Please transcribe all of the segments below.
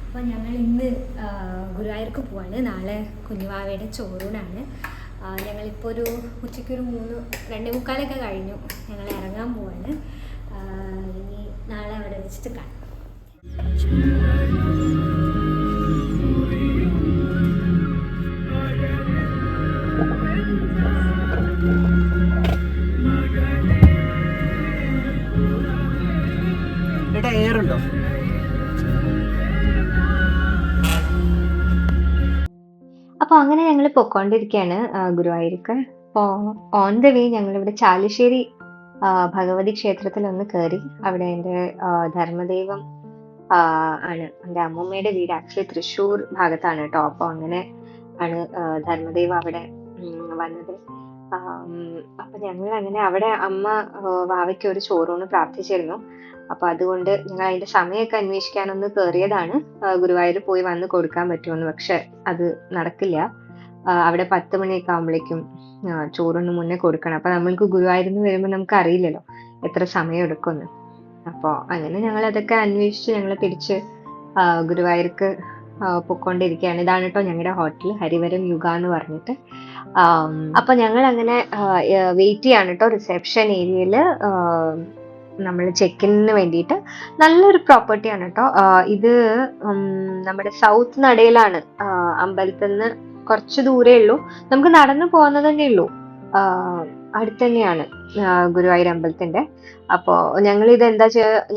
അപ്പോൾ ഞങ്ങൾ ഇന്ന് ഗുരുവായൂർക്ക് പോവാണ്. നാളെ കുഞ്ഞുവാവയുടെ ചോറൂണാണ്. ഞങ്ങളിപ്പോൾ ഒരു ഉച്ചയ്ക്കൊരു 2:45 കഴിഞ്ഞു. ഞങ്ങൾ ഇറങ്ങാൻ പോവാണ്. ഇനി നാളെ അവിടെ വെച്ചിട്ട് കാണാം. എയറുണ്ടോ? അപ്പോൾ അങ്ങനെ ഞങ്ങൾ പൊയ്ക്കൊണ്ടിരിക്കുകയാണ് ഗുരുവായൂർക്ക്. അപ്പോൾ ഓൺ ദ വേ ഞങ്ങളിവിടെ ചാലിശ്ശേരി ഭഗവതി ക്ഷേത്രത്തിൽ ഒന്ന് കയറി. അവിടെ എൻ്റെ ധർമ്മദൈവം ആണ്. എൻ്റെ അമ്മൂമ്മയുടെ വീട് ആക്ച്വലി തൃശ്ശൂർ ഭാഗത്താണ് കേട്ടോ. അപ്പോൾ അങ്ങനെ ആണ് ധർമ്മദൈവം അവിടെ വന്നത്. അപ്പൊ ഞങ്ങൾ അങ്ങനെ അവിടെ അമ്മ വാവയ്ക്ക് ഒരു ചോറൂണ് പ്രാർത്ഥിച്ചിരുന്നു. അപ്പൊ അതുകൊണ്ട് ഞങ്ങൾ അതിന്റെ സമയമൊക്കെ അന്വേഷിക്കാനൊന്ന് കയറിയതാണ്. ഗുരുവായൂർ പോയി വന്ന് കൊടുക്കാൻ പറ്റുമെന്ന്. പക്ഷെ അത് നടക്കില്ല. അവിടെ 10 മണിയൊക്കെ ആകുമ്പോഴേക്കും ചോറൂണ് മുന്നേ കൊടുക്കണം. അപ്പൊ നമ്മൾക്ക് ഗുരുവായൂരിൽ നിന്ന് വരുമ്പോൾ നമുക്ക് അറിയില്ലല്ലോ എത്ര സമയം എടുക്കുമെന്ന്. അപ്പോൾ അങ്ങനെ ഞങ്ങൾ അതൊക്കെ അന്വേഷിച്ച് ഞങ്ങൾ തിരിച്ച് ഗുരുവായൂർക്ക് പൊയ്ക്കൊണ്ടിരിക്കുകയാണ്. ഇതാണ് കേട്ടോ ഞങ്ങളുടെ ഹോട്ടൽ, ഹരിവരം യുഗ എന്ന് പറഞ്ഞിട്ട്. അപ്പൊ ഞങ്ങൾ അങ്ങനെ വെയിറ്റ് ചെയ്യാണ് കേട്ടോ റിസപ്ഷൻ ഏരിയയിൽ. നമ്മൾ ചെക്കിന് വേണ്ടിയിട്ട്. നല്ലൊരു പ്രോപ്പർട്ടിയാണ് കേട്ടോ ഇത്. നമ്മുടെ സൗത്ത് നടയിലാണ്. അമ്പലത്തിൽ നിന്ന് കുറച്ച് ദൂരേ ഉള്ളൂ. നമുക്ക് നടന്നു പോകുന്നത് തന്നെ ഉള്ളൂ. അടുത്ത് തന്നെയാണ് ഗുരുവായൂർ അമ്പലത്തിന്റെ. അപ്പോൾ ഞങ്ങൾ ഇത് എന്താ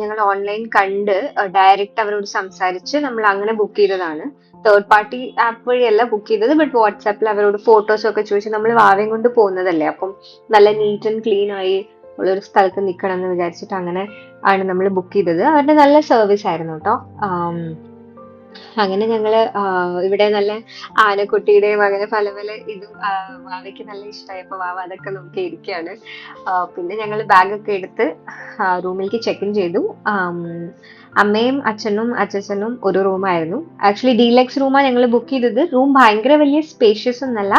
ഞങ്ങൾ ഓൺലൈൻ കണ്ട് ഡയറക്റ്റ് അവരോട് സംസാരിച്ച് നമ്മൾ അങ്ങനെ ബുക്ക് ചെയ്തതാണ്. തേർഡ് പാർട്ടി ആപ്പ് വഴിയല്ല ബുക്ക് ചെയ്തത്. ബട്ട് വാട്സാപ്പിൽ അവരോട് ഫോട്ടോസ് ഒക്കെ ചോദിച്ചു. നമ്മൾ വാവയും കൊണ്ട് പോകുന്നതല്ലേ, അപ്പം നല്ല നീറ്റ് ആൻഡ് ക്ലീൻ ആയി ഉള്ളൊരു സ്ഥലത്ത് നിൽക്കണം എന്ന് വിചാരിച്ചിട്ട് അങ്ങനെ ആണ് നമ്മൾ ബുക്ക് ചെയ്തത്. അവരുടെ നല്ല സർവീസ് ആയിരുന്നു കേട്ടോ. അങ്ങനെ ഞങ്ങള് ഇവിടെ നല്ല ആനക്കുട്ടിയുടെയും അങ്ങനെ പല പല ഇതും വാവയ്ക്ക് നല്ല ഇഷ്ടമായപ്പോ വാവ അതൊക്കെ നോക്കി ഇരിക്കുകയാണ്. പിന്നെ ഞങ്ങൾ ബാഗൊക്കെ എടുത്ത് റൂമിലേക്ക് ചെക്ക് ഇൻ ചെയ്തു. അമ്മയും അച്ഛനും അച്ഛനും ഒരു റൂമായിരുന്നു. ആക്ച്വലി ഡീലക്സ് റൂമാണ് ഞങ്ങൾ ബുക്ക് ചെയ്തത്. റൂം ഭയങ്കര വലിയ സ്പേഷ്യസ് ഒന്നല്ല,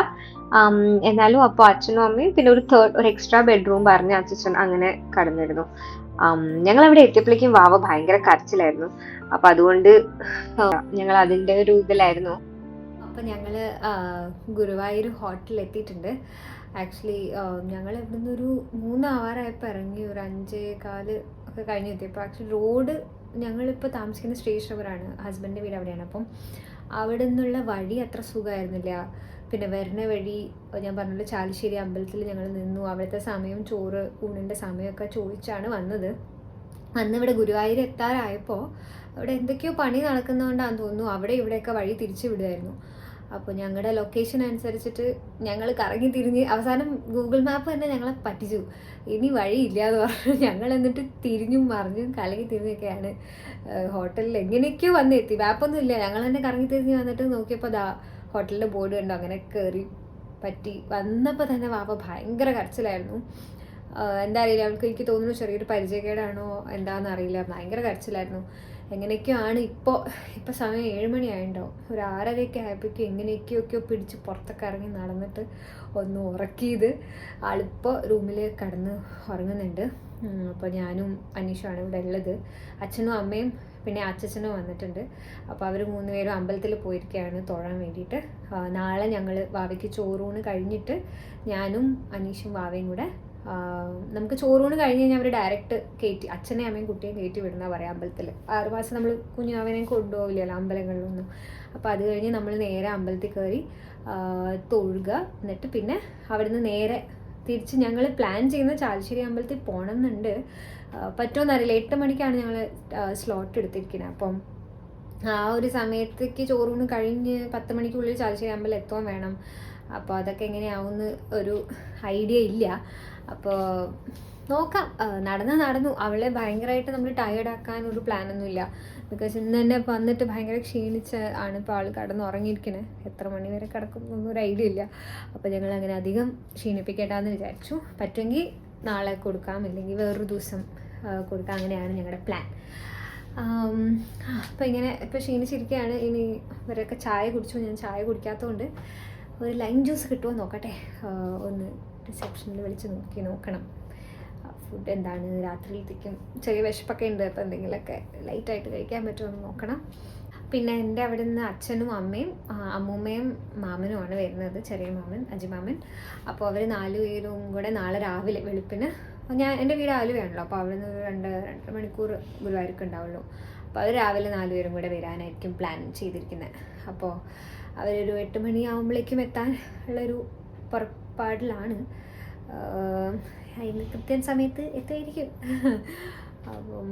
എന്നാലും അപ്പോൾ അച്ഛനും അമ്മയും പിന്നെ ഒരു എക്സ്ട്രാ ബെഡ്റൂം പറഞ്ഞ് അച്ഛൻ അങ്ങനെ കടന്നിരുന്നു. ഞങ്ങൾ അവിടെ എത്തിയപ്പോഴേക്കും വാവ ഭയങ്കര കരച്ചിലായിരുന്നു. അപ്പൊ അതുകൊണ്ട് ഞങ്ങൾ അതിന്റെ ഒരു ഇതിലായിരുന്നു. അപ്പൊ ഞങ്ങള് ഗുരുവായൂർ ഹോട്ടലിൽ എത്തിയിട്ടുണ്ട്. ആക്ച്വലി ഞങ്ങൾ ഇവിടുന്ന് ഒരു 3 ആവാറായപ്പോൾ ഇറങ്ങി. ഒരു 5:15 ഒക്കെ കഴിഞ്ഞ് എത്തിയപ്പോൾ ആക്ച്വലി റോഡ്, ഞങ്ങളിപ്പോൾ താമസിക്കുന്ന സ്റ്റേഷനവരാണ്, ഹസ്ബൻഡിൻ്റെ വീട് അവിടെയാണ്. അപ്പം അവിടെ നിന്നുള്ള വഴി അത്ര സുഖമായിരുന്നില്ല. പിന്നെ വരുന്ന വഴി ഞാൻ പറഞ്ഞല്ലോ ചാലിശ്ശേരി അമ്പലത്തിൽ ഞങ്ങൾ നിന്നു. അവിടുത്തെ സമയം ഊണിൻ്റെ സമയമൊക്കെ ചോദിച്ചാണ് വന്നത്. അന്ന് ഇവിടെ ഗുരുവായൂർ എത്താറായപ്പോൾ അവിടെ എന്തൊക്കെയോ പണി നടക്കുന്നതുകൊണ്ടാണെന്ന് തോന്നുന്നു അവിടെ ഇവിടെയൊക്കെ വഴി തിരിച്ചു വിടുമായിരുന്നു. അപ്പോൾ ഞങ്ങളുടെ ലൊക്കേഷൻ അനുസരിച്ചിട്ട് ഞങ്ങൾ കറങ്ങി തിരിഞ്ഞ് അവസാനം ഗൂഗിൾ മാപ്പ് തന്നെ ഞങ്ങളെ പറ്റിച്ചു. ഇനി വഴിയില്ല എന്ന് പറഞ്ഞു. ഞങ്ങൾ എന്നിട്ട് തിരിഞ്ഞും മറിഞ്ഞും കലങ്ങി തിരിഞ്ഞൊക്കെയാണ് ഹോട്ടലിൽ എങ്ങനെയൊക്കെയോ വന്നെത്തി. മാപ്പൊന്നും ഇല്ല, ഞങ്ങൾ തന്നെ കറങ്ങി തിരിഞ്ഞ് വന്നിട്ട് നോക്കിയപ്പോൾ ഹോട്ടലിൻ്റെ ബോർഡ് കണ്ടു. അങ്ങനെ കയറി പറ്റി. വന്നപ്പോൾ തന്നെ വാപ്പ ഭയങ്കര കരച്ചിലായിരുന്നു. എന്താ അറിയില്ല, അവൾക്ക് എനിക്ക് തോന്നുന്നു ചെറിയൊരു പരിചയക്കേടാണോ എന്താണെന്ന് അറിയില്ല, ഭയങ്കര കരച്ചിലായിരുന്നു. എങ്ങനെയൊക്കെയോ ആണ്. ഇപ്പോൾ സമയം 7 മണി ആയിട്ടുണ്ടാവും. ഒരു 6:30 ആയപ്പോഴേക്കും എങ്ങനെയൊക്കെയൊക്കെയോ പിടിച്ച് പുറത്തൊക്കെ ഇറങ്ങി നടന്നിട്ട് ഒന്ന് ഉറക്കിയത് ആളിപ്പോൾ റൂമിൽ കിടന്ന് ഉറങ്ങുന്നുണ്ട്. അപ്പോൾ ഞാനും അനീഷുമാണ് ഇവിടെ ഉള്ളത്. അച്ഛനും അമ്മയും പിന്നെ അച്ഛനും വന്നിട്ടുണ്ട്. അപ്പോൾ അവർ 3 പേരും അമ്പലത്തിൽ പോയിരിക്കുകയാണ് തൊഴാൻ വേണ്ടിയിട്ട്. നാളെ ഞങ്ങൾ വാവയ്ക്ക് ചോറൂണ് കഴിഞ്ഞിട്ട് ഞാനും അനീഷും വാവയും കൂടെ നമുക്ക് ചോറൂണ് കഴിഞ്ഞ് കഴിഞ്ഞാൽ അവർ ഡയറക്റ്റ് കയറ്റി അച്ഛനെയും അമ്മയും കുട്ടിയും കയറ്റി വിടുന്ന പറയാം അമ്പലത്തിൽ. 6 മാസം നമ്മൾ കുഞ്ഞാവനെ കൊണ്ടുപോകില്ലല്ലോ അമ്പലങ്ങളിലൊന്നും. അപ്പോൾ അത് കഴിഞ്ഞ് നമ്മൾ നേരെ അമ്പലത്തിൽ കയറി തൊഴുക. എന്നിട്ട് പിന്നെ അവിടുന്ന് നേരെ തിരിച്ച് ഞങ്ങൾ പ്ലാൻ ചെയ്യുന്ന ചാലിശ്ശേരി അമ്പലത്തിൽ പോകണം എന്നുണ്ട്. പറ്റുമെന്നറിയില്ല. 8 മണിക്കാണ് ഞങ്ങൾ സ്ലോട്ട് എടുത്തിരിക്കുന്നത്. അപ്പം ആ ഒരു സമയത്തേക്ക് ചോറൂണ് കഴിഞ്ഞ് 10 മണിക്കുള്ളിൽ ചാലിശ്ശേരി അമ്പലം എത്തുവാൻ വേണം. അപ്പോൾ അതൊക്കെ എങ്ങനെയാവുമെന്ന് ഒരു ഐഡിയ ഇല്ല. അപ്പോൾ നോക്കാം. നടന്നു. അവളെ ഭയങ്കരമായിട്ട് നമ്മൾ ടയേർഡാക്കാൻ ഒരു പ്ലാനൊന്നുമില്ല. ബിക്കോസ് ഇന്ന് തന്നെ വന്നിട്ട് ഭയങ്കര ക്ഷീണിച്ച് ആണ് ഇപ്പോൾ ആൾ കിടന്നുറങ്ങിയിരിക്കണേ. എത്ര മണി വരെ കിടക്കും എന്നൊരു ഐഡിയ ഇല്ല. അപ്പോൾ ഞങ്ങൾ അങ്ങനെ അധികം ക്ഷീണിപ്പിക്കേണ്ടെന്ന് വിചാരിച്ചു. പറ്റുമെങ്കിൽ നാളെ കൊടുക്കാം, ഇല്ലെങ്കിൽ വേറൊരു ദിവസം കൊടുക്കാം. അങ്ങനെയാണ് ഞങ്ങളുടെ പ്ലാൻ. അപ്പോൾ ഇപ്പോൾ ക്ഷീണിച്ചിരിക്കുകയാണ്. ഇനി ഇവരൊക്കെ ചായ കുടിച്ചു. ഞാൻ ചായ കുടിക്കാത്തതുകൊണ്ട് ഒരു ലൈം ജ്യൂസ് കിട്ടുമോ നോക്കട്ടെ. ഒന്ന് റിസപ്ഷനിൽ വിളിച്ച് നോക്കണം ഫുഡ് എന്താണ് രാത്രിയിലത്തേക്കും. ചെറിയ വിശപ്പൊക്കെ ഉണ്ട്. അപ്പോൾ എന്തെങ്കിലുമൊക്കെ ലൈറ്റായിട്ട് കഴിക്കാൻ പറ്റുമോ എന്ന് നോക്കണം. പിന്നെ എൻ്റെ അവിടെ നിന്ന് അച്ഛനും അമ്മയും അമ്മൂമ്മയും മാമനുമാണ് വരുന്നത്, ചെറിയ മാമൻ അജിമാമൻ. അപ്പോൾ അവർ 4 പേരും കൂടെ നാളെ രാവിലെ വെളുപ്പിന്, എൻ്റെ വീട് ആലുവയാണല്ലോ, അപ്പോൾ അവിടെ നിന്ന് 2-2.5 മണിക്കൂർ ഗുരുവായൂർക്ക് ഉണ്ടാവുള്ളൂ. അപ്പോൾ അവർ രാവിലെ 4 പേരും കൂടെ വരാനായിരിക്കും പ്ലാൻ ചെയ്തിരിക്കുന്നത്. അപ്പോൾ അവരൊരു 8 മണിയാകുമ്പോഴേക്കും എത്താൻ ഉള്ളൊരു പുറപ്പാടിലാണ്. അതിന് കൃത്യം സമയത്ത് എത്തുമായിരിക്കും. അപ്പം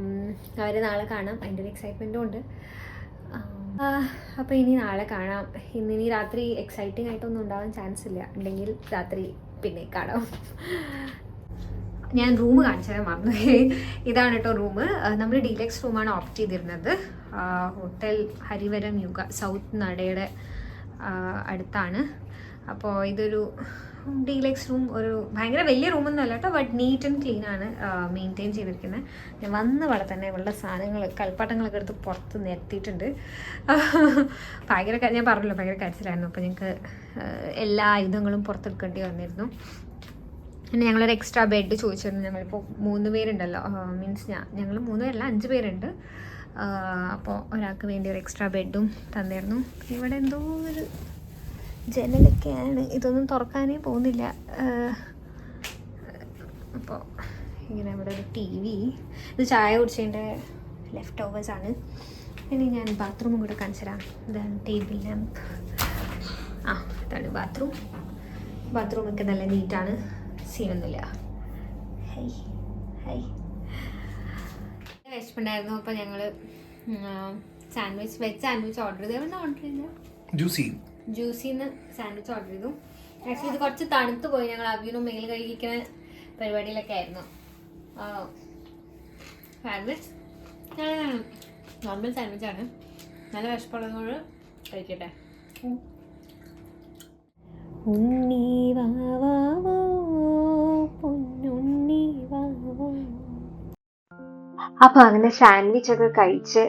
അവരെ നാളെ കാണാം, അതിൻ്റെ ഒരു എക്സൈറ്റ്മെൻറ്റും ഉണ്ട്. അപ്പോൾ ഇനി നാളെ കാണാം. ഇനി രാത്രി എക്സൈറ്റിംഗ് ആയിട്ടൊന്നും ഉണ്ടാവാൻ ചാൻസ് ഇല്ല, ഉണ്ടെങ്കിൽ രാത്രി പിന്നെ കാണാം. ഞാൻ റൂം കാണിച്ചാൽ മറന്നു. ഇതാണ് കേട്ടോ റൂം. നമ്മൾ ഡീലക്സ് റൂമാണ് ഓപ്റ്റ് ചെയ്തിരുന്നത്. ഹോട്ടൽ ഹരിവരം യുഗ സൗത്ത് നടയുടെ അടുത്താണ്. അപ്പോൾ ഇതൊരു ഡീലക്സ് റൂം, ഒരു ഭയങ്കര വലിയ റൂമൊന്നും അല്ല കേട്ടോ, ബട്ട് നീറ്റ് ആൻഡ് ക്ലീൻ ആണ് മെയിൻറ്റെയിൻ ചെയ്തിരിക്കുന്നത്. ഞാൻ വന്ന പോലെ തന്നെ ഇവളുടെ സാധനങ്ങൾ കളിപ്പാട്ടങ്ങളൊക്കെ എടുത്ത് പുറത്ത് നിരത്തിയിട്ടുണ്ട്. ഭയങ്കര, ഞാൻ പറഞ്ഞല്ലോ ഭയങ്കര കരച്ചിലായിരുന്നു. അപ്പോൾ ഞങ്ങൾക്ക് എല്ലാ ആയുധങ്ങളും പുറത്തെടുക്കേണ്ടി വന്നിരുന്നു. പിന്നെ ഞങ്ങളൊരു എക്സ്ട്രാ ബെഡ് ചോദിച്ചിരുന്നു. ഞങ്ങളിപ്പോൾ 3 പേരുണ്ടല്ലോ, മീൻസ് ഞങ്ങൾ 3 പേരല്ല 5 പേരുണ്ട്. അപ്പോൾ ഒരാൾക്ക് വേണ്ടി ഒരു എക്സ്ട്രാ ബെഡും തന്നിരുന്നു. ഇവിടെ എന്തോ ഒരു ജനലൊക്കെയാണ്, ഇതൊന്നും തുറക്കാനേ പോകുന്നില്ല. അപ്പോൾ ഇങ്ങനെ ഇവിടെ ഒരു TV, ഇത് ചായ കുടിച്ചതിൻ്റെ ലെഫ്റ്റ് ഓവേഴ്സാണ്. ഇനി ഞാൻ ബാത്റൂമും കൂടെ കാണിച്ചു തരാം. ഇതാണ് ടേബിൾ ലാമ്പ്. ഇതാണ് ബാത്റൂമൊക്കെ നല്ല നീറ്റാണ്, സീനൊന്നുമില്ല. വിശപ്പുണ്ടായിരുന്നു. അപ്പോൾ ഞങ്ങൾ വെജ് സാൻഡ്വിച്ച് ഓർഡർ ചെയ്തു. എവിടെ ഓർഡർ ചെയ്തത്? ജ്യൂസിന്ന് സാൻഡ്വിച്ച് ഓർഡർ ചെയ്തു. ആക്ച്വലി ഇത് കുറച്ച് തണുത്ത് പോയി. ഞങ്ങൾ അവിയനും മേൽ കഴുകിക്കുന്ന പരിപാടിയിലൊക്കെ ആയിരുന്നു. സാൻഡ്വിച്ച് നോർമൽ സാൻഡ്വിച്ചാണ്. നല്ല വിശപ്പുള്ളതുകൊണ്ട് കഴിക്കട്ടെ. ഉണ്ണി വാവാവോ പൊന്നുണ്ണി വാവോ. അപ്പോൾ അങ്ങനെ സാൻഡ്വിച്ച് ഒക്കെ കഴിച്ച്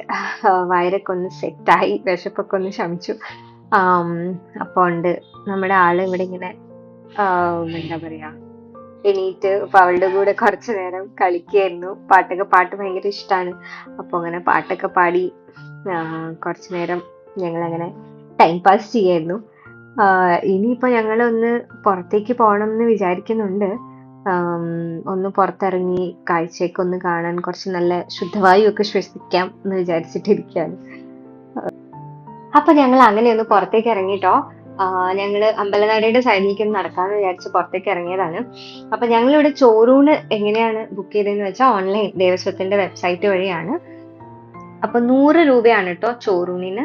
വയറൊക്കെ ഒന്ന് സെറ്റായി, വിശപ്പൊക്കെ ഒന്ന് ശമിച്ചു. അപ്പോൾ ഉണ്ട് നമ്മുടെ ആള് ഇവിടെ ഇങ്ങനെ എന്താ പറയാ എണീറ്റ് ഇപ്പൊ അവളുടെ കൂടെ കുറച്ചു നേരം കളിക്കായിരുന്നു. പാട്ട് ഭയങ്കര ഇഷ്ടമാണ്. അപ്പോൾ അങ്ങനെ പാട്ടൊക്കെ പാടി കുറച്ചു നേരം ഞങ്ങളങ്ങനെ ടൈം പാസ് ചെയ്യായിരുന്നു. ഇനിയിപ്പോ ഞങ്ങളൊന്ന് പുറത്തേക്ക് പോകണം എന്ന് വിചാരിക്കുന്നുണ്ട്. ഒന്ന് പുറത്തിറങ്ങി കാഴ്ചയൊക്കെ ഒന്ന് കാണാൻ, കുറച്ച് നല്ല ശുദ്ധവായു ഒക്കെ ശ്വസിക്കാം എന്ന് വിചാരിച്ചിട്ടിരിക്കുകയാണ്. അപ്പൊ ഞങ്ങൾ അങ്ങനെ ഒന്ന് പുറത്തേക്ക് ഇറങ്ങിട്ടോ. ഞങ്ങള് അമ്പലനടയുടെ സൈഡിലേക്ക് ഒന്ന് നടക്കാന്ന് വിചാരിച്ച് പുറത്തേക്ക് ഇറങ്ങിയതാണ്. അപ്പൊ ഞങ്ങളിവിടെ ചോറൂണ് എങ്ങനെയാണ് ബുക്ക് ചെയ്തതെന്ന് വെച്ചാൽ ഓൺലൈൻ ദേവസ്വത്തിന്റെ വെബ്സൈറ്റ് വഴിയാണ്. അപ്പൊ 100 രൂപയാണ് കേട്ടോ ചോറൂണിന്.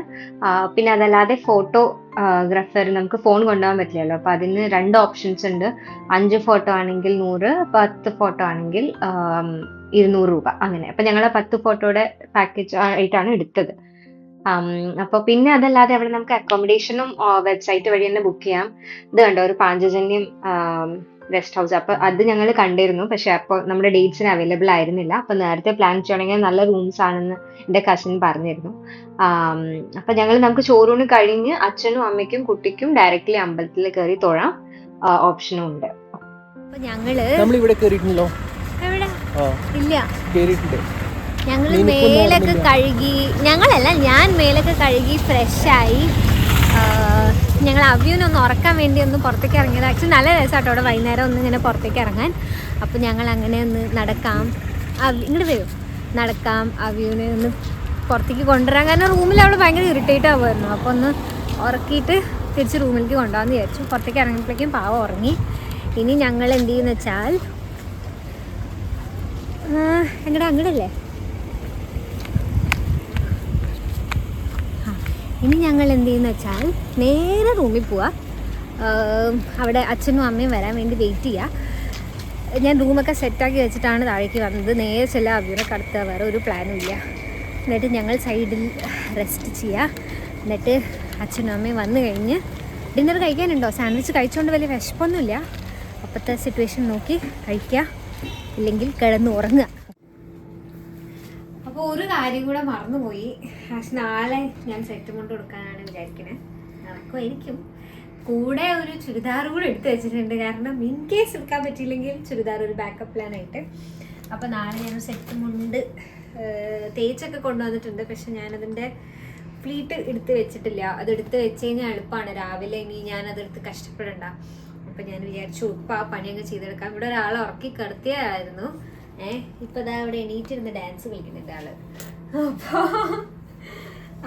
പിന്നെ അതല്ലാതെ ഫോട്ടോഗ്രാഫർ, നമുക്ക് ഫോൺ കൊണ്ടുപോകാൻ പറ്റില്ലല്ലോ, അപ്പൊ അതിന് 2 ഓപ്ഷൻസ് ഉണ്ട്. 5 ഫോട്ടോ ആണെങ്കിൽ 100, 10 ഫോട്ടോ ആണെങ്കിൽ 200 രൂപ അങ്ങനെ. അപ്പൊ ഞങ്ങൾ 10 ഫോട്ടോയുടെ പാക്കേജ് ആയിട്ടാണ് എടുത്തത്. അപ്പൊ പിന്നെ അതല്ലാതെ അവിടെ നമുക്ക് അക്കോമഡേഷനും വെബ്സൈറ്റ് വഴി തന്നെ ബുക്ക് ചെയ്യാം. ഇത് കണ്ടോ, ഒരു പാഞ്ചജന്യം റെസ്റ്റ് ഹൗസ്. അപ്പൊ അത് ഞങ്ങൾ കണ്ടിരുന്നു, പക്ഷെ അപ്പോൾ നമ്മുടെ ഡേറ്റ്സിന് അവൈലബിൾ ആയിരുന്നില്ല. അപ്പൊ നേരത്തെ പ്ലാൻ ചെയ്യണമെങ്കിൽ നല്ല റൂംസ് ആണെന്ന് എൻ്റെ കസിൻ പറഞ്ഞിരുന്നു. അപ്പൊ നമുക്ക് ചോറൂണ് കഴിഞ്ഞ് അച്ഛനും അമ്മയ്ക്കും കുട്ടിക്കും ഡയറക്റ്റ്ലി അമ്പലത്തിൽ കയറി തൊഴാം ഓപ്ഷനും ഉണ്ട്. അപ്പൊ ഞങ്ങളിവിടെ കേറിയിട്ടുണ്ടല്ലോ? ഇല്ല, ഞങ്ങൾ മേലൊക്കെ കഴുകി, ഞാൻ മേലൊക്കെ കഴുകി ഫ്രഷായി. ഞങ്ങൾ അവ്യൂനൊന്ന് ഉറക്കാൻ വേണ്ടി ഒന്ന് പുറത്തേക്ക് ഇറങ്ങിയത്. ആക്ച്വലി നല്ല രസമാട്ടോ അവിടെ വൈകുന്നേരം ഒന്ന് ഇങ്ങനെ പുറത്തേക്ക് ഇറങ്ങാൻ. അപ്പോൾ ഞങ്ങൾ അങ്ങനെ ഒന്ന് നടക്കാം, ഇങ്ങോട്ട് വരും, നടക്കാം, അവ്യൂനെ ഒന്ന് പുറത്തേക്ക് കൊണ്ടുവരാൻ. കാരണം റൂമിൽ അവൾ ഭയങ്കര ഇറിറ്റേറ്റ് ആവുമായിരുന്നു. അപ്പോൾ ഒന്ന് ഉറക്കിയിട്ട് തിരിച്ച് റൂമിലേക്ക് കൊണ്ടുപോകാമെന്ന് വിചാരിച്ചു. പുറത്തേക്ക് ഇറങ്ങിയപ്പോഴേക്കും പാവം ഉറങ്ങി. ഇനി ഞങ്ങൾ എന്ത് ചെയ്യുന്ന വെച്ചാൽ അങ്ങടല്ലേ, ഇനി ഞങ്ങൾ എന്ത് ചെയ്യുന്ന വെച്ചാൽ നേരെ റൂമിൽ പോവാം. അവിടെ അച്ഛനും അമ്മയും വരാൻ വേണ്ടി വെയിറ്റ് ചെയ്യുക. ഞാൻ റൂമൊക്കെ സെറ്റാക്കി വെച്ചിട്ടാണ് താഴേക്ക് വന്നത്. നേരെ ചില അവരെ കടത്തുക, വേറെ ഒരു പ്ലാനും ഇല്ല. എന്നിട്ട് ഞങ്ങൾ സൈഡിൽ റെസ്റ്റ് ചെയ്യുക. എന്നിട്ട് അച്ഛനും അമ്മയും വന്നു കഴിഞ്ഞ് ഡിന്നർ കഴിക്കാനുണ്ടോ, സാൻഡ്വിച്ച് കഴിച്ചുകൊണ്ട് വലിയ വിശപ്പൊന്നുമില്ല, അപ്പോഴത്തെ സിറ്റുവേഷൻ നോക്കി കഴിക്കുക, ഇല്ലെങ്കിൽ കിടന്ന് ഉറങ്ങുക. അപ്പോൾ ഒരു കാര്യം കൂടെ മറന്നുപോയി. നാളെ ഞാൻ സെറ്റ് കൊണ്ട് കൊടുക്കാനാണ് വിചാരിക്കുന്നത്. നടക്കുമായിരിക്കും. കൂടെ ഒരു ചുരിദാർ കൂടെ എടുത്ത് വെച്ചിട്ടുണ്ട്, കാരണം ഇൻ കേസ് എടുക്കാൻ പറ്റിയില്ലെങ്കിൽ ചുരിദാർ ഒരു ബാക്കപ്പ് പ്ലാനായിട്ട്. അപ്പോൾ നാളെ ഞാൻ സെറ്റ് മുണ്ട് തേച്ചൊക്കെ കൊണ്ടുവന്നിട്ടുണ്ട്. പക്ഷെ ഞാനതിൻ്റെ ഫ്ലീറ്റ് എടുത്ത് വെച്ചിട്ടില്ല. അത് എടുത്ത് വെച്ച് കഴിഞ്ഞാൽ എളുപ്പമാണ്. രാവിലെ ഇനി ഞാൻ അതെടുത്ത് കഷ്ടപ്പെടണ്ട. അപ്പം ഞാൻ വിചാരിച്ചു ഇപ്പം ആ പണിയൊക്കെ ചെയ്തെടുക്കാം. ഇവിടെ ഒരാളെ ഉറക്കി കിടത്തിയായിരുന്നു. ഇപ്പം ഇതാ ഇവിടെ എണീറ്റിരുന്ന് ഡാൻസ് കളിക്കുന്നുണ്ട് ആള്. അപ്പോൾ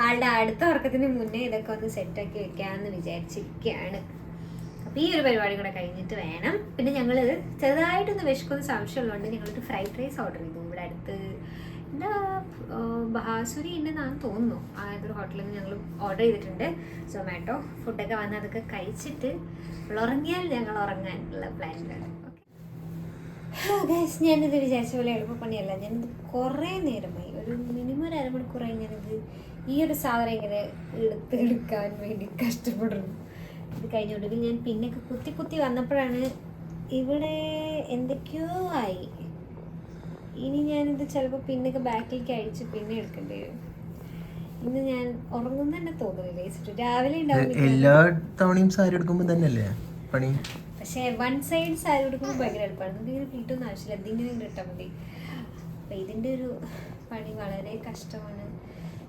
ആളുടെ അടുത്ത ഉറക്കത്തിന് മുന്നേ ഇതൊക്കെ ഒന്ന് സെറ്റാക്കി വെക്കാമെന്ന് വിചാരിച്ചിരിക്കുകയാണ്. അപ്പോൾ ഈ ഒരു പരിപാടി കൂടെ കഴിഞ്ഞിട്ട് വേണം. പിന്നെ ഞങ്ങൾ ചെറുതായിട്ടൊന്ന് വിശക്കുന്ന സംശയമുള്ളതുകൊണ്ട് ഞങ്ങളൊരു ഫ്രൈഡ് റൈസ് ഓർഡർ ചെയ്തു. ഇവിടെ അടുത്ത് എന്താ ബഹാസുരി ഉണ്ടെന്നാണ് തോന്നുന്നു. ആ ഏതൊരു ഹോട്ടലിൽ നിന്ന് ഞങ്ങൾ ഓർഡർ ചെയ്തിട്ടുണ്ട്. സൊമാറ്റോ ഫുഡൊക്കെ വന്ന് അതൊക്കെ കഴിച്ചിട്ട് ഉറങ്ങിയാൽ ഞങ്ങൾ ഉറങ്ങാനുള്ള പ്ലാനിലാണ്. ഗൈസ്, ഞാനിത് വിചാരിച്ച പോലെ എളുപ്പപ്പണിയല്ല. ഞാനിത് കുറേ നേരമായി, ഒരു മിനിമം ഒരു അരമണിക്കൂറായി ഞാനിത് ഈ ഒരു സാധനം ഇങ്ങനെ എടുക്കാൻ വേണ്ടി കഷ്ടപ്പെടുന്നു. ഇത് കഴിഞ്ഞ ഒടുവിൽ ഞാൻ പിന്നൊക്കെ കുത്തി കുത്തി വന്നപ്പോഴാണ് ഇവിടെ എന്തൊക്കെയോ ആയി. ഇനി ഞാനിത് ചിലപ്പോൾ പിന്നൊക്കെ ബാക്കിലേക്ക് അഴിച്ച് പിന്നെ എടുക്കേണ്ടി വരും. ഇന്ന് ഞാൻ ഉറങ്ങുന്ന തന്നെ തോന്നുന്നില്ല. രാവിലെ ഉണ്ടാവും എല്ലാ തവണയും സാരി എടുക്കുമ്പോൾ തന്നെയല്ലേ പണി. പക്ഷേ വൺ സൈഡ് സാരി എടുക്കുമ്പോൾ ഭയങ്കര എളുപ്പമാണ്. ഇതിങ്ങനെ ഫീറ്റൊന്നും ആവശ്യമില്ല, ഇതിങ്ങനെ ഇട്ടാൽ മതി. അപ്പം ഇതിൻ്റെ ഒരു പണി വളരെ കഷ്ടമാണ്.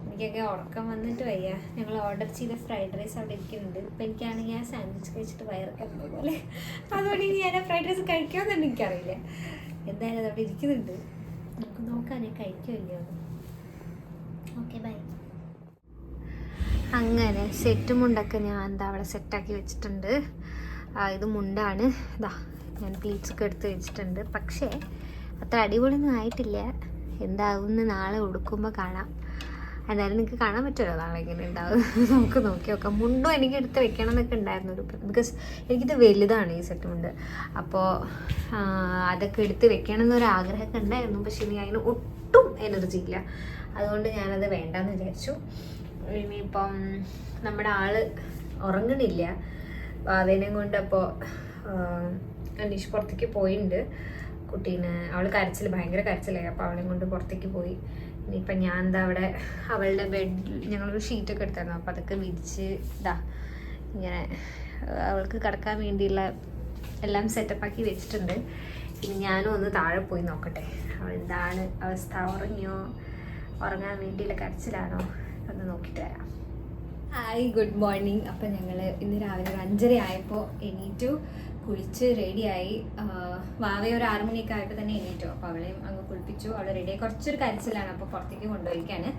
എനിക്കൊക്കെ ഉറക്കം വന്നിട്ട് വയ്യ. ഞങ്ങൾ ഓർഡർ ചെയ്ത ഫ്രൈഡ് റൈസ് അവിടെ ഇരിക്കുന്നുണ്ട്. ഇപ്പം എനിക്കാണെങ്കിൽ ആ സാൻഡ്വിച്ച് കഴിച്ചിട്ട് വയറൊക്കെ പോലെ. അതുകൊണ്ട് ഇനി ഞാൻ ആ ഫ്രൈഡ് റൈസ് കഴിക്കുമെന്ന് എനിക്കറിയില്ല. എന്തായാലും അതവിടെ ഇരിക്കുന്നുണ്ട്. നമുക്ക് നോക്കാം ഞാൻ കഴിക്കുമല്ലോ. Okay, bye. അങ്ങനെ സെറ്റ് മുണ്ടൊക്കെ ഞാൻ എന്താ അവിടെ സെറ്റാക്കി വെച്ചിട്ടുണ്ട്. ഇത് മുണ്ടാണ്. ഇതാ ഞാൻ പ്ലീറ്റ്സൊക്കെ എടുത്ത് വെച്ചിട്ടുണ്ട്. പക്ഷേ അത്ര അടിപൊളിയൊന്നും ആയിട്ടില്ല. എന്താവുമെന്ന് നാളെ ഉടുക്കുമ്പോൾ കാണാം. എന്തായാലും നിങ്ങൾക്ക് കാണാൻ പറ്റുമല്ലോ നാളെ എങ്ങനെ ഉണ്ടാവും. നമുക്ക് നോക്കി നോക്കാം. മുണ്ടും എനിക്ക് എടുത്ത് വെക്കണം എന്നൊക്കെ ഉണ്ടായിരുന്നു ഒരു, ബിക്കോസ് എനിക്കിത് വലുതാണ് ഈ സെറ്റ് മുണ്ട്. അപ്പോൾ അതൊക്കെ എടുത്ത് വെക്കണം എന്നൊരാഗ്രഹമൊക്കെ ഉണ്ടായിരുന്നു. പക്ഷേ ഇനി അതിന് ഒട്ടും എനർജി ഇല്ല. അതുകൊണ്ട് ഞാനത് വേണ്ടെന്ന് വിചാരിച്ചു. ഇനിയിപ്പം നമ്മുടെ ആള് ഉറങ്ങണില്ല. വാവേനെയും കൊണ്ട് അപ്പോൾ അനീഷ് പുറത്തേക്ക് പോയിട്ടുണ്ട്. കുട്ടീനെ അവൾ കരച്ചിൽ, ഭയങ്കര കരച്ചിലായി. അപ്പോൾ അവളെയും കൊണ്ട് പുറത്തേക്ക് പോയി. ഇനിയിപ്പം ഞാൻ എന്താ അവിടെ അവളുടെ ബെഡിൽ ഞങ്ങളൊരു ഷീറ്റൊക്കെ എടുത്തായിരുന്നു. അപ്പോൾ അതൊക്കെ വിരിച്ച് ഇതാ ഇങ്ങനെ അവൾക്ക് കിടക്കാൻ വേണ്ടിയുള്ള എല്ലാം സെറ്റപ്പാക്കി വെച്ചിട്ടുണ്ട്. ഇനി ഞാനും ഒന്ന് താഴെ പോയി നോക്കട്ടെ അവൾ എന്താണ് അവസ്ഥ, ഉറങ്ങിയോ, ഉറങ്ങാൻ വേണ്ടിയുള്ള കരച്ചിലാണോ ഒന്ന് നോക്കിയിട്ട് വരാം. Hi, good morning. അപ്പം ഞങ്ങൾ ഇന്ന് രാവിലെ 5:30 ആയപ്പോൾ എണീറ്റു, കുളിച്ച് റെഡിയായി. വാവയെ ഒരു 6 മണിയൊക്കെ ആയപ്പോൾ തന്നെ എണീറ്റു. അപ്പോൾ അവളെയും അങ്ങ് കുളിപ്പിച്ചു. അവൾ റെഡിയായി. കുറച്ചൊരു കരച്ചിലാണ്, അപ്പോൾ പുറത്തേക്ക് കൊണ്ടുപോയിരിക്കുകയാണ്.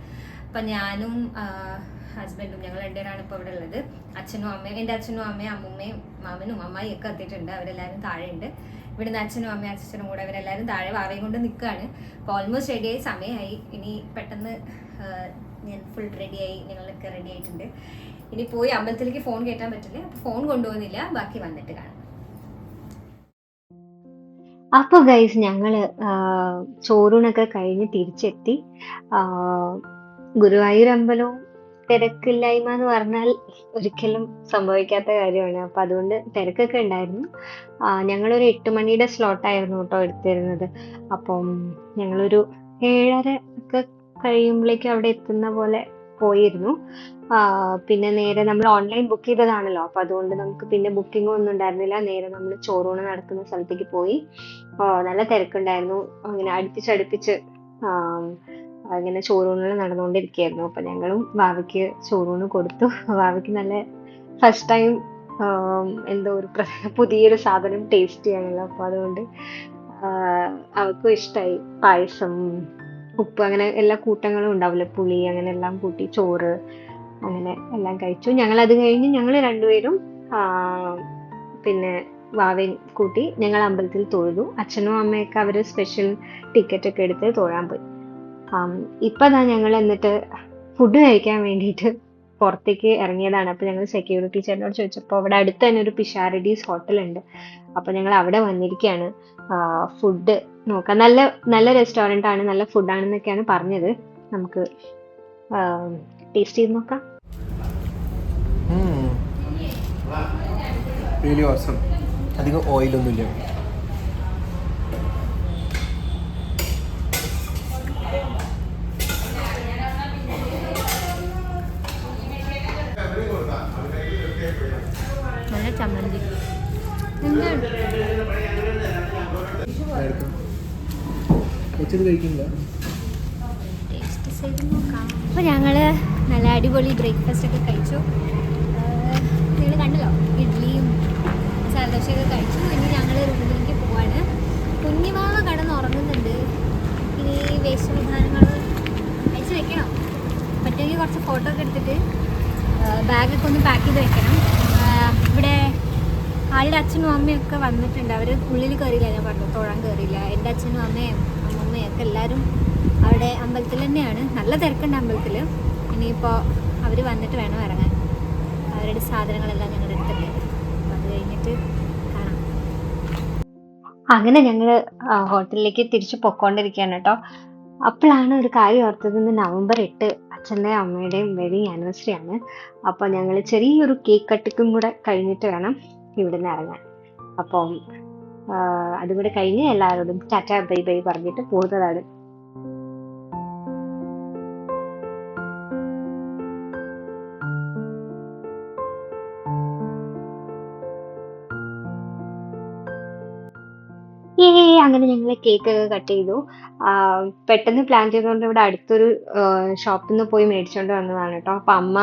അപ്പം ഞാനും ഹസ്ബൻഡും ഞങ്ങൾ രണ്ടുപേരാണ് ഇപ്പോൾ ഇവിടെ ഉള്ളത്. അച്ഛനും അമ്മയും, എൻ്റെ അച്ഛനും അമ്മയും അമ്മൂമ്മയും മാമനും അമ്മായിയും ഒക്കെ എത്തിയിട്ടുണ്ട്. അവരെല്ലാവരും താഴെയുണ്ട്. ഇവിടുന്ന് അച്ഛനും അമ്മയും അച്ഛനും കൂടെ അവരെല്ലാവരും താഴെ വാവയും കൊണ്ട് നിൽക്കുകയാണ്. അപ്പോൾ ഓൾമോസ്റ്റ് റെഡിയായി, സമയമായി. ഇനി പെട്ടെന്ന് ഞാൻ ഫുൾ റെഡിയായി, ഞങ്ങളൊക്കെ റെഡി ആയിട്ടുണ്ട്. ഇനി പോയി അമ്പലത്തിലേക്ക് ഫോൺ കയറ്റാൻ പറ്റില്ല, ഫോൺ കൊണ്ടുപോകുന്നില്ല. ബാക്കി വന്നിട്ട് കാണാം. അപ്പൊ ഗൈസ്, ഞങ്ങള് ചോറൂണൊക്കെ കഴിഞ്ഞ് തിരിച്ചെത്തി. ഗുരുവായൂർ അമ്പലവും തിരക്കില്ലായ്മ എന്ന് പറഞ്ഞാൽ ഒരിക്കലും സംഭവിക്കാത്ത കാര്യമാണ്. അപ്പൊ അതുകൊണ്ട് തിരക്കൊക്കെ ഉണ്ടായിരുന്നു. ഞങ്ങളൊരു 8 മണിയുടെ സ്ലോട്ടായിരുന്നു കേട്ടോ എടുത്തിരുന്നത്. അപ്പം ഞങ്ങളൊരു 7:30 ഒക്കെ കഴിയുമ്പോഴേക്കും അവിടെ എത്തുന്ന പോലെ പോയിരുന്നു. പിന്നെ നേരെ നമ്മൾ ഓൺലൈൻ ബുക്ക് ചെയ്തതാണല്ലോ, അപ്പൊ അതുകൊണ്ട് നമുക്ക് പിന്നെ ബുക്കിംഗ് ഒന്നും ഉണ്ടായിരുന്നില്ല. നേരെ നമ്മൾ ചോറൂണ് നടക്കുന്ന സ്ഥലത്തേക്ക് പോയി. നല്ല തിരക്കുണ്ടായിരുന്നു. അങ്ങനെ അടുപ്പിച്ചടുപ്പിച്ച് അങ്ങനെ ചോറൂണുകൾ നടന്നുകൊണ്ടിരിക്കുകയായിരുന്നു. അപ്പൊ ഞങ്ങളും വാവയ്ക്ക് ചോറൂണ് കൊടുത്തു. വാവയ്ക്ക് നല്ല ഫസ്റ്റ് ടൈം എന്തോ ഒരു പുതിയൊരു സാധനം ടേസ്റ്റ് ചെയ്യാനല്ലോ. അപ്പൊ അതുകൊണ്ട് അവൾക്കും ഇഷ്ടമായി. പായസം, ഉപ്പ്, അങ്ങനെ എല്ലാ കൂട്ടങ്ങളും ഉണ്ടാവില്ല, പുളി, അങ്ങനെ എല്ലാം കൂട്ടി ചോറ് അങ്ങനെ എല്ലാം കഴിച്ചു. ഞങ്ങൾ അത് കഴിഞ്ഞ് ഞങ്ങൾ രണ്ടുപേരും പിന്നെ വാവയും കൂട്ടി ഞങ്ങൾ അമ്പലത്തിൽ തൊഴുതു. അച്ഛനും അമ്മയൊക്കെ അവര് സ്പെഷ്യൽ ടിക്കറ്റ് ഒക്കെ എടുത്ത് തൊഴാൻ പോയി. ഇപ്പതാ ഞങ്ങൾ എന്നിട്ട് ഫുഡ് കഴിക്കാൻ വേണ്ടിയിട്ട് പുറത്തേക്ക് ഇറങ്ങിയതാണ്. അപ്പൊ ഞങ്ങൾ സെക്യൂരിറ്റി ചേട്ടനോട് ചോദിച്ചപ്പോൾ അവിടെ അടുത്ത് തന്നെ ഒരു പിഷാരഡീസ് ഹോട്ടൽ ഉണ്ട്. അപ്പൊ ഞങ്ങൾ അവിടെ വന്നിരിക്കുകയാണ് ഫുഡ് നോക്കാം. നല്ല നല്ല റെസ്റ്റോറൻ്റ് ആണ്, നല്ല ഫുഡാണെന്നൊക്കെയാണ് പറഞ്ഞത്. നമുക്ക് ടേസ്റ്റ് ചെയ്ത് നോക്കാം. അധികം ഓയിലൊന്നുമില്ല. നല്ല ചമ്മന്തി. കഴിക്കില്ല. അപ്പോൾ ഞങ്ങൾ നല്ല അടിപൊളി ബ്രേക്ക്ഫാസ്റ്റ് ഒക്കെ കഴിച്ചു. നിങ്ങൾ കണ്ടല്ലോ, ഇഡ്ഡലിയും മസാലദോശയൊക്കെ കഴിച്ചു. ഇനി ഞങ്ങൾ റൂമിലേക്ക് പോവാണ്. കുഞ്ഞിമാവ കിടന്ന് ഉറങ്ങുന്നുണ്ട്. ഇനി വേസ്റ്റ് വിധാനങ്ങൾ അയച്ചു വെക്കണം. പറ്റുമെങ്കിൽ കുറച്ച് ഫോട്ടോ ഒക്കെ എടുത്തിട്ട് ബാഗൊക്കെ ഒന്ന് പാക്ക് ചെയ്ത് വെക്കണം. ഇവിടെ ആളുടെ അച്ഛനും അമ്മയൊക്കെ വന്നിട്ടുണ്ട്. അവർ ഉള്ളിൽ കയറിയില്ല, ഞാൻ പറഞ്ഞു, തൊഴാൻ കയറിയില്ല. എൻ്റെ അച്ഛനും അമ്മയും അമ്മമ്മയും ഒക്കെ എല്ലാവരും അവിടെ അമ്പലത്തിൽ തന്നെയാണ്. നല്ല തിരക്കുണ്ട് അമ്പലത്തിൽ. ഇനിയിപ്പോൾ അവർ വന്നിട്ട് വേണം ഇറങ്ങാൻ. അവരുടെ സാധനങ്ങളെല്ലാം ഞങ്ങളുടെ അടുത്തുണ്ട്. അപ്പോൾ അത് കഴിഞ്ഞിട്ട് കാണാം. അങ്ങനെ ഞങ്ങൾ ഹോട്ടലിലേക്ക് തിരിച്ചു പൊക്കോണ്ടിരിക്കുകയാണ് കേട്ടോ. അപ്പോഴാണ് ഒരു കാര്യം ഓർത്തത്, ഇന്ന് November 8 അച്ഛൻ്റെയും അമ്മയുടെയും വെഡിങ് ആനിവേഴ്സറി ആണ്. അപ്പോൾ ഞങ്ങൾ ചെറിയൊരു കേക്ക് കട്ടിങ്ങും കൂടെ കഴിഞ്ഞിട്ട് വേണം ഇവിടുന്ന് ഇറങ്ങാൻ. അപ്പം അതും കൂടെ കഴിഞ്ഞ് എല്ലാവരോടും ടാറ്റ ബൈ ബൈ പറഞ്ഞിട്ട് പോകുന്നതാണ്. അങ്ങനെ ഞങ്ങൾ കേക്ക് ഒക്കെ കട്ട് ചെയ്തു. പെട്ടെന്ന് പ്ലാൻ ചെയ്തുകൊണ്ട് ഇവിടെ അടുത്തൊരു ഷോപ്പിൽ നിന്ന് പോയി മേടിച്ചോണ്ട് വന്നതാണ് കേട്ടോ. അപ്പൊ അമ്മ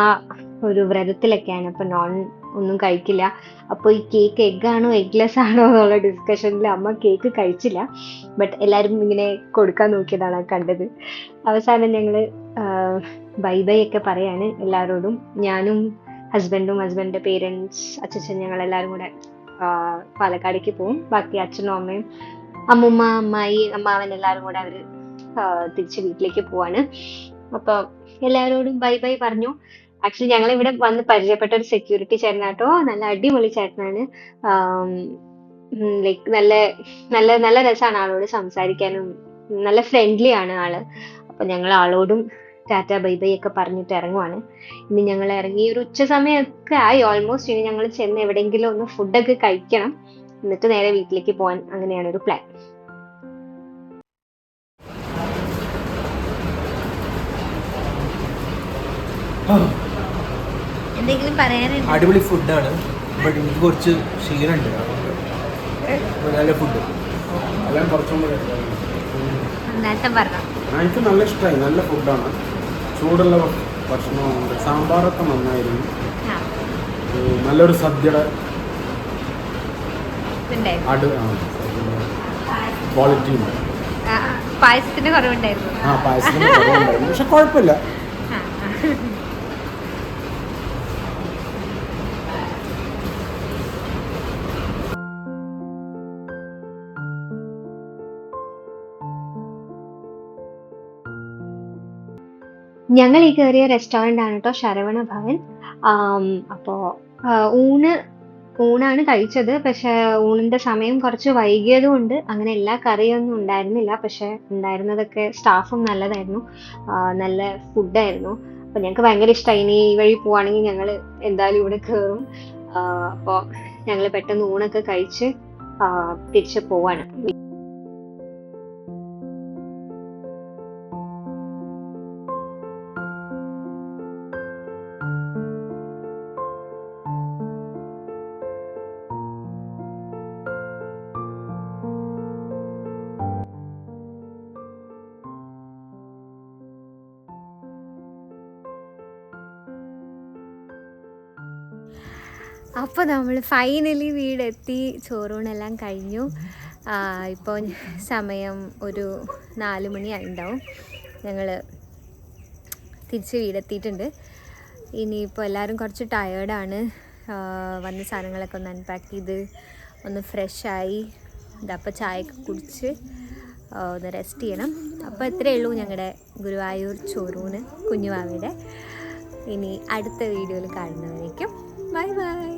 ഒരു വ്രതത്തിലൊക്കെയാണ്, അപ്പൊ നോൺ ഒന്നും കഴിക്കില്ല. അപ്പോൾ ഈ കേക്ക് എഗ്ഗാണോ എഗ്ലെസ് ആണോ എന്നുള്ള ഡിസ്കഷനിൽ അമ്മ കേക്ക് കഴിച്ചില്ല. ബട്ട് എല്ലാവരും ഇങ്ങനെ കൊടുക്കാൻ നോക്കിയതാണ് കണ്ടത്. അവസാനം ഞങ്ങള് ബൈ ബൈ ഒക്കെ പറയാണ് എല്ലാവരോടും. ഞാനും ഹസ്ബൻഡും ഹസ്ബൻഡിന്റെ പേരൻസ്, അച്ഛൻ, ഞങ്ങൾ എല്ലാവരും കൂടെ പാലക്കാടേക്ക് പോകും. ബാക്കി അച്ഛനും അമ്മയും അമ്മുമ്മ, അമ്മായി, അമ്മാവൻ എല്ലാവരും കൂടെ അവര് തിരിച്ച് വീട്ടിലേക്ക് പോവാണ്. അപ്പൊ എല്ലാവരോടും ബൈ ബൈ പറഞ്ഞു. ആക്ച്വലി ഞങ്ങൾ ഇവിടെ വന്ന് പരിചയപ്പെട്ട ഒരു സെക്യൂരിറ്റി ചേട്ടനാട്ടോ. നല്ല അടിപൊളി ചേട്ടനാണ്. ലൈക്ക് നല്ല നല്ല നല്ല രസമാണ് ആളോട് സംസാരിക്കാനും. നല്ല ഫ്രണ്ട്ലി ആണ് ആള്. അപ്പൊ ഞങ്ങൾ ആളോടും ടാറ്റ ബൈ ബൈ ഒക്കെ പറഞ്ഞിട്ട് ഇറങ്ങുവാണ്. ഇനി ഞങ്ങൾ ഇറങ്ങി ഒരു ഉച്ച സമയമൊക്കെ ആയി ഓൾമോസ്റ്റ്. ഇനി ഞങ്ങൾ ചെന്ന് എവിടെയെങ്കിലും ഒന്ന് ഫുഡൊക്കെ കഴിക്കണം, എന്നിട്ട് നേരെ വീട്ടിലേക്ക് പോകാൻ, അങ്ങനെയാണ് ഒരു പ്ലാൻ. എന്തെങ്കിലും പറയാനുണ്ട്? അടിപൊളി ഫുഡാണ്, ബട്ട് എനിക്ക് കുറച്ച് ക്ഷീണമുണ്ട്. നല്ല ഫുഡ് എല്ലാം കുറച്ചും കൂടെ നേരത്തെ പറഞ്ഞു. എനിക്ക് നല്ല ഇഷ്ടമായി. നല്ല ഫുഡാണ്, ചൂടുള്ള ഭക്ഷണമുണ്ട്, സാമ്പാറൊക്കെ നന്നായിരുന്നു. നല്ലൊരു സദ്യയുടെ ക്വാളിറ്റി ഉണ്ട്. പായസത്തിന് കുറവുണ്ടായിരുന്നു. പായസത്തിന് കുറവുണ്ടായിരുന്നു, പക്ഷെ കുഴപ്പമില്ല. ഞങ്ങൾ ഈ കയറിയ റെസ്റ്റോറൻ്റ് ആണ് കേട്ടോ, ശരവണ ഭവൻ. അപ്പോൾ ഊണാണ് കഴിച്ചത്. പക്ഷെ ഊണിന്റെ സമയം കുറച്ച് വൈകിയത് കൊണ്ട് അങ്ങനെ എല്ലാ കറിയൊന്നും ഉണ്ടായിരുന്നില്ല. പക്ഷെ ഉണ്ടായിരുന്നതൊക്കെ സ്റ്റാഫും നല്ലതായിരുന്നു, നല്ല ഫുഡായിരുന്നു. അപ്പൊ ഞങ്ങൾക്ക് ഭയങ്കര ഇഷ്ടമായി. ഇനി ഈ വഴി പോവാണെങ്കിൽ ഞങ്ങൾ എന്തായാലും ഇവിടെ കയറും. അപ്പോൾ ഞങ്ങൾ പെട്ടെന്ന് ഊണൊക്കെ കഴിച്ച് തിരിച്ച് പോവാണ്. അപ്പോൾ നമ്മൾ ഫൈനലി വീടെത്തി. ചോറൂണെല്ലാം കഴിഞ്ഞു. ഇപ്പോൾ സമയം ഒരു 4 മണി ആയിട്ടുണ്ടാവും. ഞങ്ങൾ തിരിച്ച് വീടെത്തിയിട്ടുണ്ട്. ഇനിയിപ്പോൾ എല്ലാവരും കുറച്ച് ടയേർഡാണ്. വന്ന സാധനങ്ങളൊക്കെ ഒന്ന് അൺപാക്ക് ചെയ്ത് ഒന്ന് ഫ്രഷായി ഇതപ്പോൾ ചായയൊക്കെ കുടിച്ച് ഒന്ന് റെസ്റ്റ് ചെയ്യണം. അപ്പോൾ ഇത്രയേ ഉള്ളൂ ഞങ്ങളുടെ ഗുരുവായൂർ ചോറൂണ് കുഞ്ഞുമാവിയുടെ. ഇനി അടുത്ത വീഡിയോയിൽ കാണുന്നവരേക്കും ബൈ ബൈ.